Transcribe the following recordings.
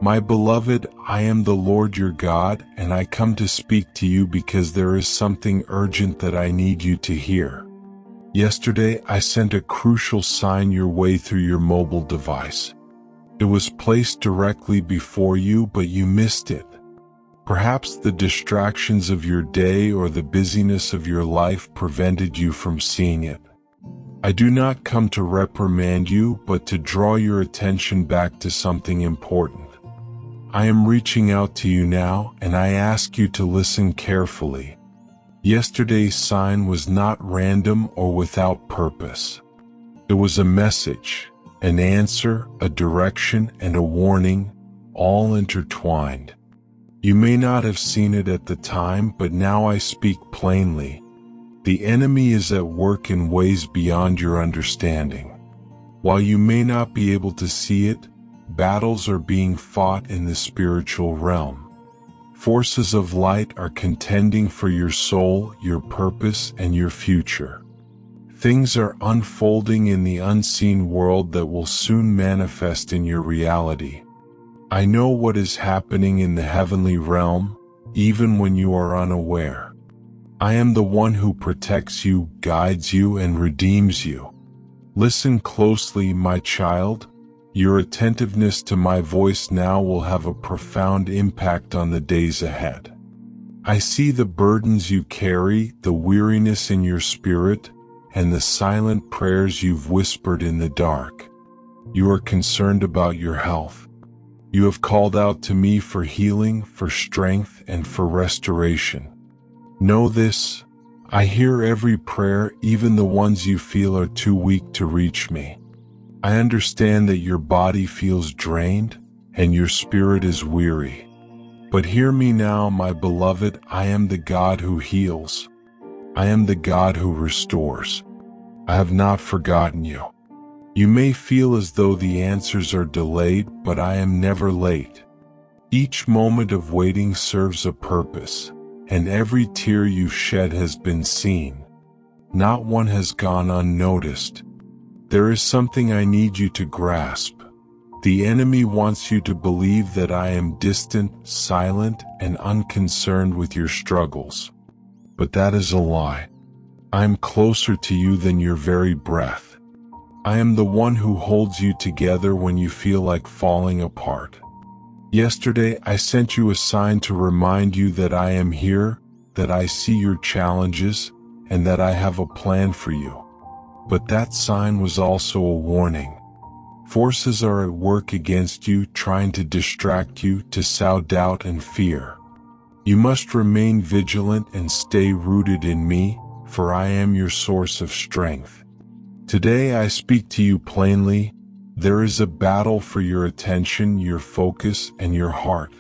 My beloved, I am the Lord your God, and I come to speak to you because there is something urgent that I need you to hear. Yesterday, I sent a crucial sign your way through your mobile device. It was placed directly before you, but you missed it. Perhaps the distractions of your day or the busyness of your life prevented you from seeing it. I do not come to reprimand you, but to draw your attention back to something important. I am reaching out to you now, and I ask you to listen carefully. Yesterday's sign was not random or without purpose. It was a message, an answer, a direction, and a warning, all intertwined. You may not have seen it at the time, but now I speak plainly. The enemy is at work in ways beyond your understanding. While you may not be able to see it, battles are being fought in the spiritual realm. Forces of light are contending for your soul, your purpose, and your future. Things are unfolding in the unseen world that will soon manifest in your reality. I know what is happening in the heavenly realm, even when you are unaware. I am the one who protects you, guides you, and redeems you. Listen closely, my child. Your attentiveness to my voice now will have a profound impact on the days ahead. I see the burdens you carry, the weariness in your spirit, and the silent prayers you've whispered in the dark. You are concerned about your health. You have called out to me for healing, for strength, and for restoration. Know this, I hear every prayer, even the ones you feel are too weak to reach me. I understand that your body feels drained and your spirit is weary. But hear me now, my beloved, I am the God who heals. I am the God who restores. I have not forgotten you. You may feel as though the answers are delayed, but I am never late. Each moment of waiting serves a purpose, and every tear you've shed has been seen. Not one has gone unnoticed. There is something I need you to grasp. The enemy wants you to believe that I am distant, silent, and unconcerned with your struggles. But that is a lie. I am closer to you than your very breath. I am the one who holds you together when you feel like falling apart. Yesterday, I sent you a sign to remind you that I am here, that I see your challenges, and that I have a plan for you. But that sign was also a warning. Forces are at work against you, trying to distract you, to sow doubt and fear. You must remain vigilant and stay rooted in me, for I am your source of strength. Today I speak to you plainly. There is a battle for your attention, your focus, and your heart.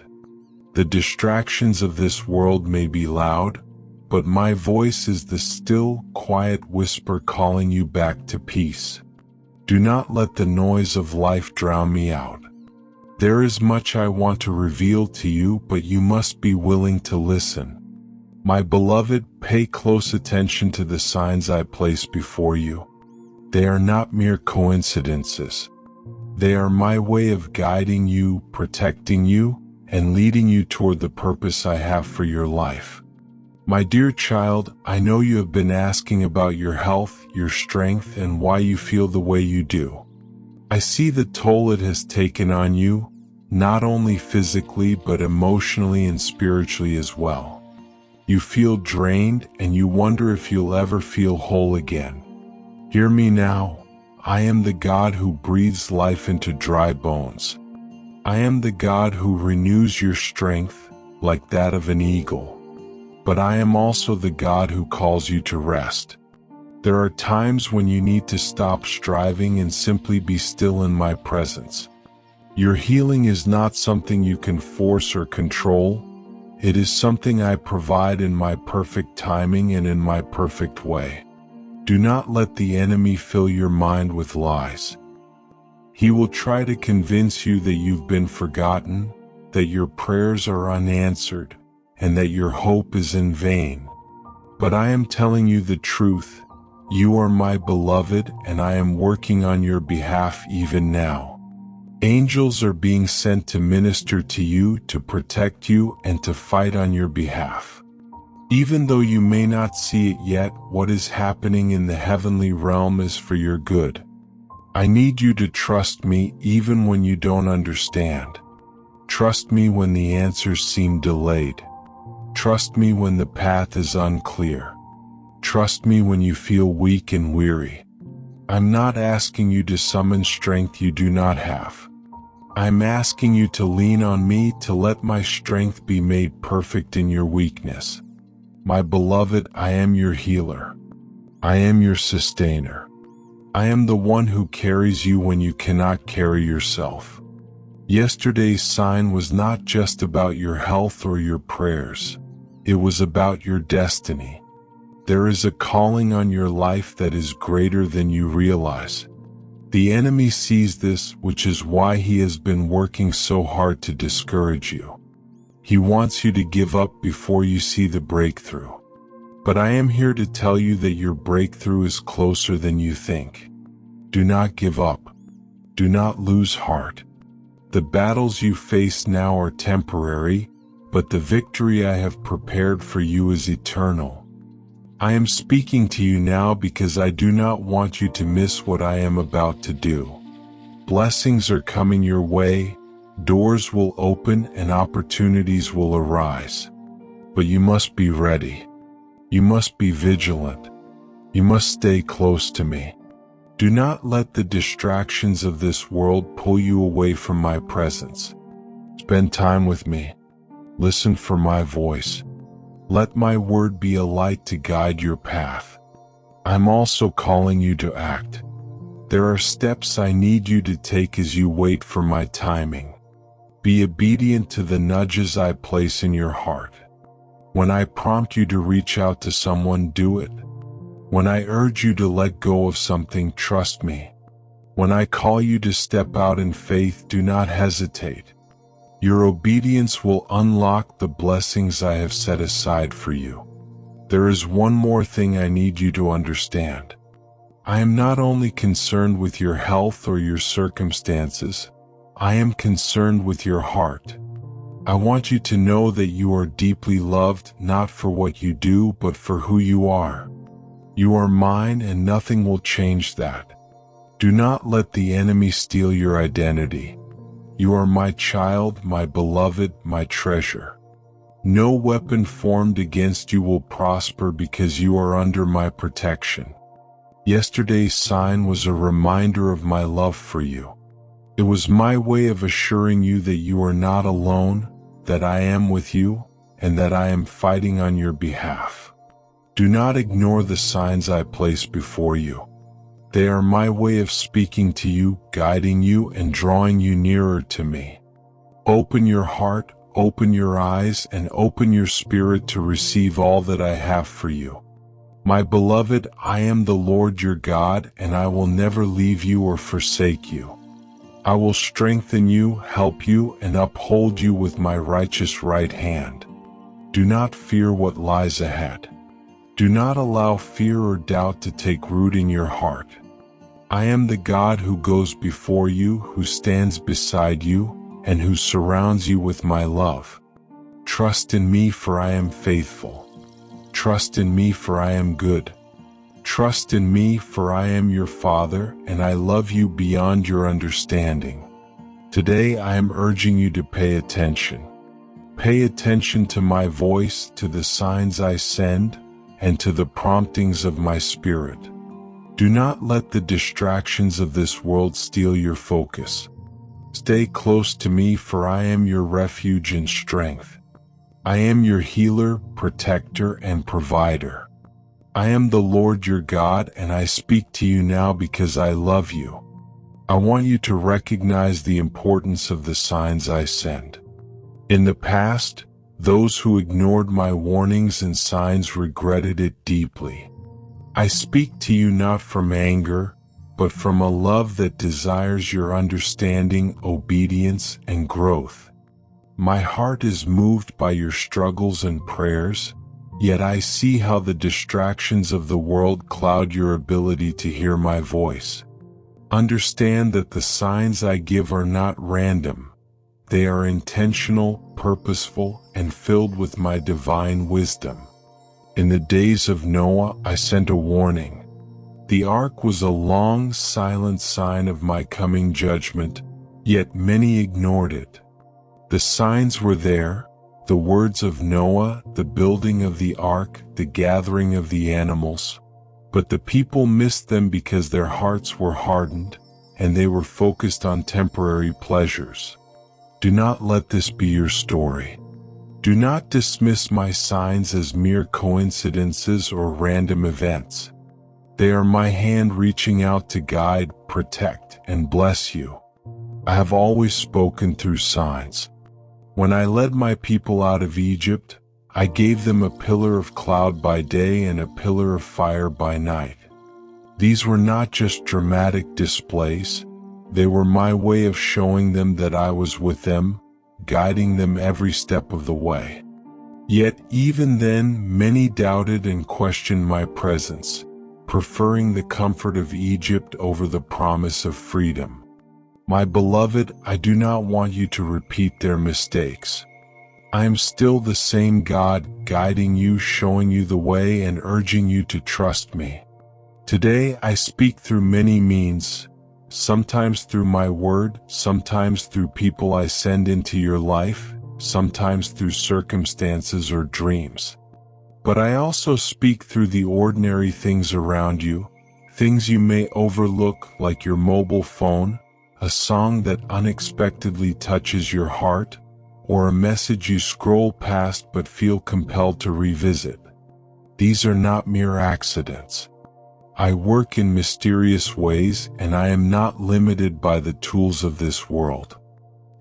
The distractions of this world may be loud, but my voice is the still, quiet whisper calling you back to peace. Do not let the noise of life drown me out. There is much I want to reveal to you, but you must be willing to listen. My beloved, pay close attention to the signs I place before you. They are not mere coincidences. They are my way of guiding you, protecting you, and leading you toward the purpose I have for your life. My dear child, I know you have been asking about your health, your strength, and why you feel the way you do. I see the toll it has taken on you, not only physically but emotionally and spiritually as well. You feel drained and you wonder if you'll ever feel whole again. Hear me now. I am the God who breathes life into dry bones. I am the God who renews your strength like that of an eagle. But I am also the God who calls you to rest. There are times when you need to stop striving and simply be still in my presence. Your healing is not something you can force or control. It is something I provide in my perfect timing and in my perfect way. Do not let the enemy fill your mind with lies. He will try to convince you that you've been forgotten, that your prayers are unanswered, and that your hope is in vain. But I am telling you the truth. You are my beloved, and I am working on your behalf even now. Angels are being sent to minister to you, to protect you, and to fight on your behalf. Even though you may not see it yet, what is happening in the heavenly realm is for your good. I need you to trust me even when you don't understand. Trust me when the answers seem delayed. Trust me when the path is unclear. Trust me when you feel weak and weary. I'm not asking you to summon strength you do not have. I'm asking you to lean on me, to let my strength be made perfect in your weakness. My beloved, I am your healer. I am your sustainer. I am the one who carries you when you cannot carry yourself. Yesterday's sign was not just about your health or your prayers. It was about your destiny. There is a calling on your life that is greater than you realize. The enemy sees this, which is why he has been working so hard to discourage you. He wants you to give up before you see the breakthrough. But I am here to tell you that your breakthrough is closer than you think. Do not give up. Do not lose heart. The battles you face now are temporary, but the victory I have prepared for you is eternal. I am speaking to you now because I do not want you to miss what I am about to do. Blessings are coming your way, doors will open and opportunities will arise. But you must be ready. You must be vigilant. You must stay close to me. Do not let the distractions of this world pull you away from my presence. Spend time with me. Listen for my voice. Let my word be a light to guide your path. I'm also calling you to act. There are steps I need you to take as you wait for my timing. Be obedient to the nudges I place in your heart. When I prompt you to reach out to someone, do it. When I urge you to let go of something, trust me. When I call you to step out in faith, do not hesitate. Your obedience will unlock the blessings I have set aside for you. There is one more thing I need you to understand. I am not only concerned with your health or your circumstances, I am concerned with your heart. I want you to know that you are deeply loved, not for what you do, but for who you are. You are mine and nothing will change that. Do not let the enemy steal your identity. You are my child, my beloved, my treasure. No weapon formed against you will prosper because you are under my protection. Yesterday's sign was a reminder of my love for you. It was my way of assuring you that you are not alone, that I am with you, and that I am fighting on your behalf. Do not ignore the signs I place before you. They are my way of speaking to you, guiding you, and drawing you nearer to me. Open your heart, open your eyes, and open your spirit to receive all that I have for you. My beloved, I am the Lord your God, and I will never leave you or forsake you. I will strengthen you, help you, and uphold you with my righteous right hand. Do not fear what lies ahead. Do not allow fear or doubt to take root in your heart. I am the God who goes before you, who stands beside you, and who surrounds you with my love. Trust in me, for I am faithful. Trust in me, for I am good. Trust in me, for I am your Father, and I love you beyond your understanding. Today I am urging you to pay attention. Pay attention to my voice, to the signs I send, and to the promptings of my spirit. Do not let the distractions of this world steal your focus. Stay close to me, for I am your refuge and strength. I am your healer, protector, and provider. I am the Lord your God, and I speak to you now because I love you. I want you to recognize the importance of the signs I send. In the past, those who ignored my warnings and signs regretted it deeply. I speak to you not from anger, but from a love that desires your understanding, obedience, and growth. My heart is moved by your struggles and prayers, yet I see how the distractions of the world cloud your ability to hear my voice. Understand that the signs I give are not random. They are intentional, purposeful, and filled with my divine wisdom. In the days of Noah, I sent a warning. The ark was a long, silent sign of my coming judgment, yet many ignored it. The signs were there, the words of Noah, the building of the ark, the gathering of the animals, but the people missed them because their hearts were hardened, and they were focused on temporary pleasures. Do not let this be your story. Do not dismiss my signs as mere coincidences or random events. They are my hand reaching out to guide, protect, and bless you. I have always spoken through signs. When I led my people out of Egypt, I gave them a pillar of cloud by day and a pillar of fire by night. These were not just dramatic displays, they were my way of showing them that I was with them, guiding them every step of the way. Yet even then, many doubted and questioned my presence, preferring the comfort of Egypt over the promise of freedom. My beloved, I do not want you to repeat their mistakes. I am still the same God, guiding you, showing you the way, and urging you to trust me. Today I speak through many means, sometimes through my word, sometimes through people I send into your life, sometimes through circumstances or dreams. But I also speak through the ordinary things around you, things you may overlook like your mobile phone, a song that unexpectedly touches your heart, or a message you scroll past but feel compelled to revisit. These are not mere accidents. I work in mysterious ways, and I am not limited by the tools of this world.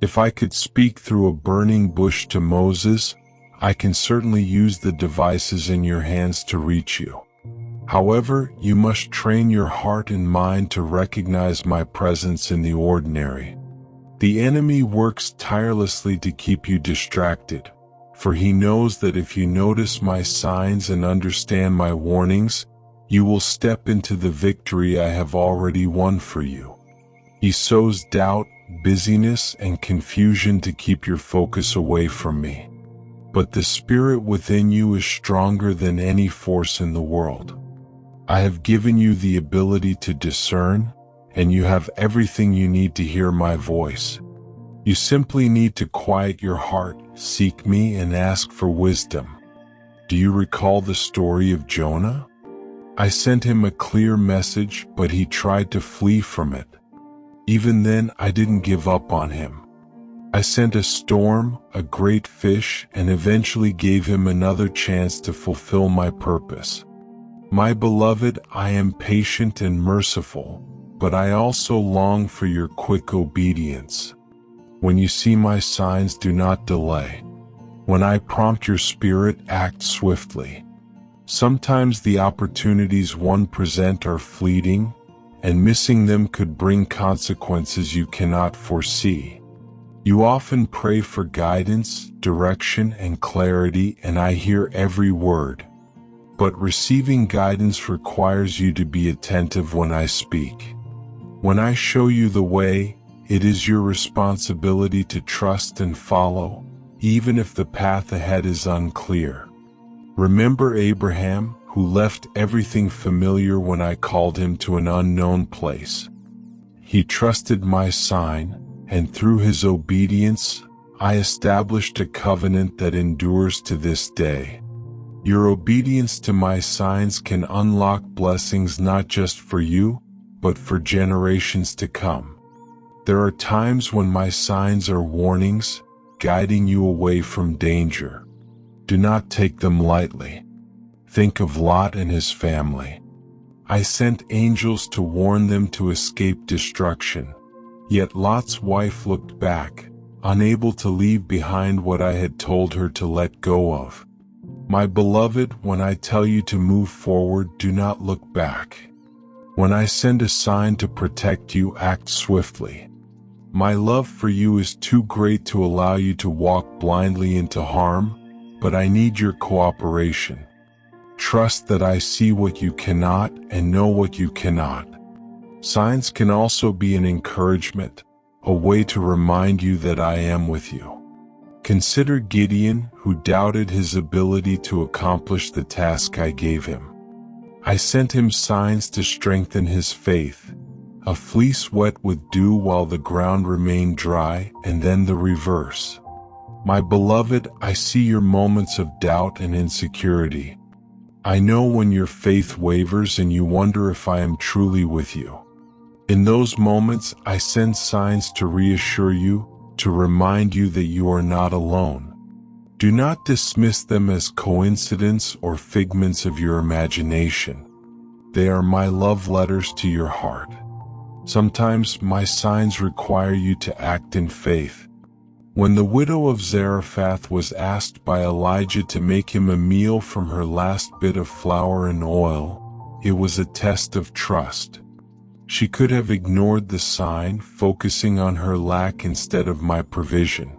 If I could speak through a burning bush to Moses, I can certainly use the devices in your hands to reach you. However, you must train your heart and mind to recognize my presence in the ordinary. The enemy works tirelessly to keep you distracted, for he knows that if you notice my signs and understand my warnings, you will step into the victory I have already won for you. He sows doubt, busyness, and confusion to keep your focus away from me. But the spirit within you is stronger than any force in the world. I have given you the ability to discern, and you have everything you need to hear my voice. You simply need to quiet your heart, seek me, and ask for wisdom. Do you recall the story of Jonah? I sent him a clear message, but he tried to flee from it. Even then, I didn't give up on him. I sent a storm, a great fish, and eventually gave him another chance to fulfill my purpose. My beloved, I am patient and merciful, but I also long for your quick obedience. When you see my signs, do not delay. When I prompt your spirit, act swiftly. Sometimes the opportunities one present are fleeting, and missing them could bring consequences you cannot foresee. You often pray for guidance, direction, and clarity, and I hear every word. But receiving guidance requires you to be attentive when I speak. When I show you the way, it is your responsibility to trust and follow, even if the path ahead is unclear. Remember Abraham, who left everything familiar when I called him to an unknown place. He trusted my sign, and through his obedience, I established a covenant that endures to this day. Your obedience to my signs can unlock blessings not just for you, but for generations to come. There are times when my signs are warnings, guiding you away from danger. Do not take them lightly. Think of Lot and his family. I sent angels to warn them to escape destruction. Yet Lot's wife looked back, unable to leave behind what I had told her to let go of. My beloved, when I tell you to move forward, do not look back. When I send a sign to protect you, act swiftly. My love for you is too great to allow you to walk blindly into harm, but I need your cooperation. Trust that I see what you cannot and know what you cannot. Signs can also be an encouragement, a way to remind you that I am with you. Consider Gideon, who doubted his ability to accomplish the task I gave him. I sent him signs to strengthen his faith, a fleece wet with dew while the ground remained dry, and then the reverse. My beloved, I see your moments of doubt and insecurity. I know when your faith wavers and you wonder if I am truly with you. In those moments, I send signs to reassure you, to remind you that you are not alone. Do not dismiss them as coincidence or figments of your imagination. They are my love letters to your heart. Sometimes my signs require you to act in faith. When the widow of Zarephath was asked by Elijah to make him a meal from her last bit of flour and oil, it was a test of trust. She could have ignored the sign, focusing on her lack instead of my provision.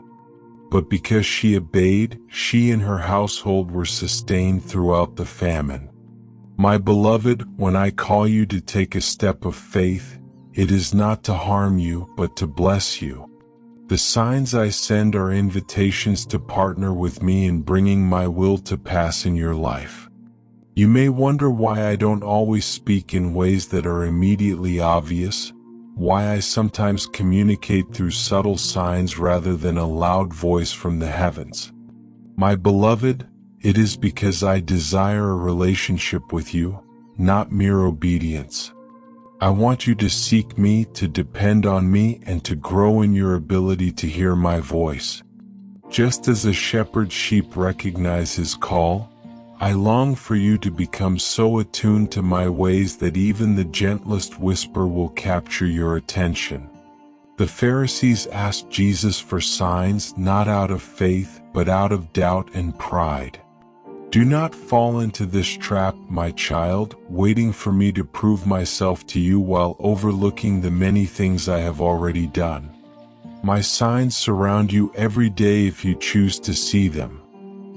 But because she obeyed, she and her household were sustained throughout the famine. My beloved, when I call you to take a step of faith, it is not to harm you, but to bless you. The signs I send are invitations to partner with me in bringing my will to pass in your life. You may wonder why I don't always speak in ways that are immediately obvious, why I sometimes communicate through subtle signs rather than a loud voice from the heavens. My beloved, it is because I desire a relationship with you, not mere obedience. I want you to seek me, to depend on me, and to grow in your ability to hear my voice. Just as a shepherd's sheep recognize his call, I long for you to become so attuned to my ways that even the gentlest whisper will capture your attention. The Pharisees asked Jesus for signs not out of faith, but out of doubt and pride. Do not fall into this trap, my child, waiting for me to prove myself to you while overlooking the many things I have already done. My signs surround you every day if you choose to see them.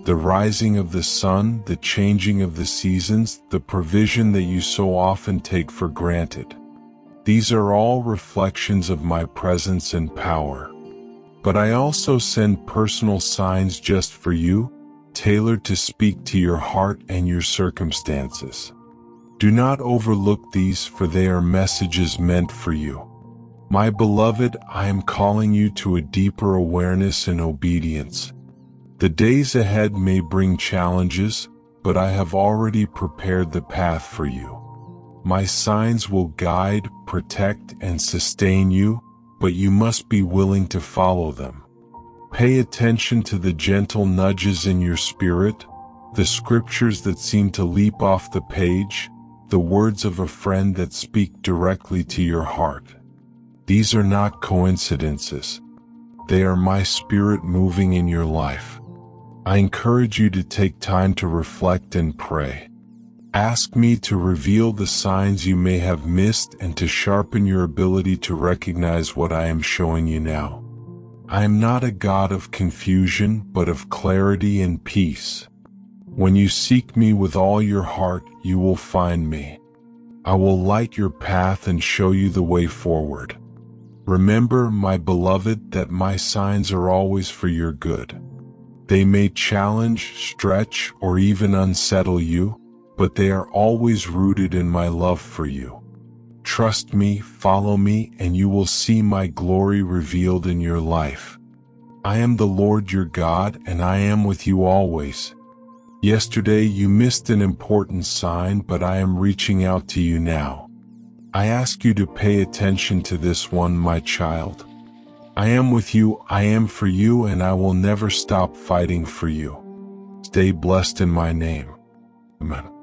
The rising of the sun, the changing of the seasons, the provision that you so often take for granted. These are all reflections of my presence and power. But I also send personal signs just for you, tailored to speak to your heart and your circumstances. Do not overlook these, for they are messages meant for you. My beloved, I am calling you to a deeper awareness and obedience. The days ahead may bring challenges, but I have already prepared the path for you. My signs will guide, protect, and sustain you, but you must be willing to follow them. Pay attention to the gentle nudges in your spirit, the scriptures that seem to leap off the page, the words of a friend that speak directly to your heart. These are not coincidences. They are my spirit moving in your life. I encourage you to take time to reflect and pray. Ask me to reveal the signs you may have missed and to sharpen your ability to recognize what I am showing you now. I am not a God of confusion, but of clarity and peace. When you seek me with all your heart, you will find me. I will light your path and show you the way forward. Remember, my beloved, that my signs are always for your good. They may challenge, stretch, or even unsettle you, but they are always rooted in my love for you. Trust me, follow me, and you will see my glory revealed in your life. I am the Lord your God, and I am with you always. Yesterday you missed an important sign, but I am reaching out to you now. I ask you to pay attention to this one, my child. I am with you, I am for you, and I will never stop fighting for you. Stay blessed in my name. Amen.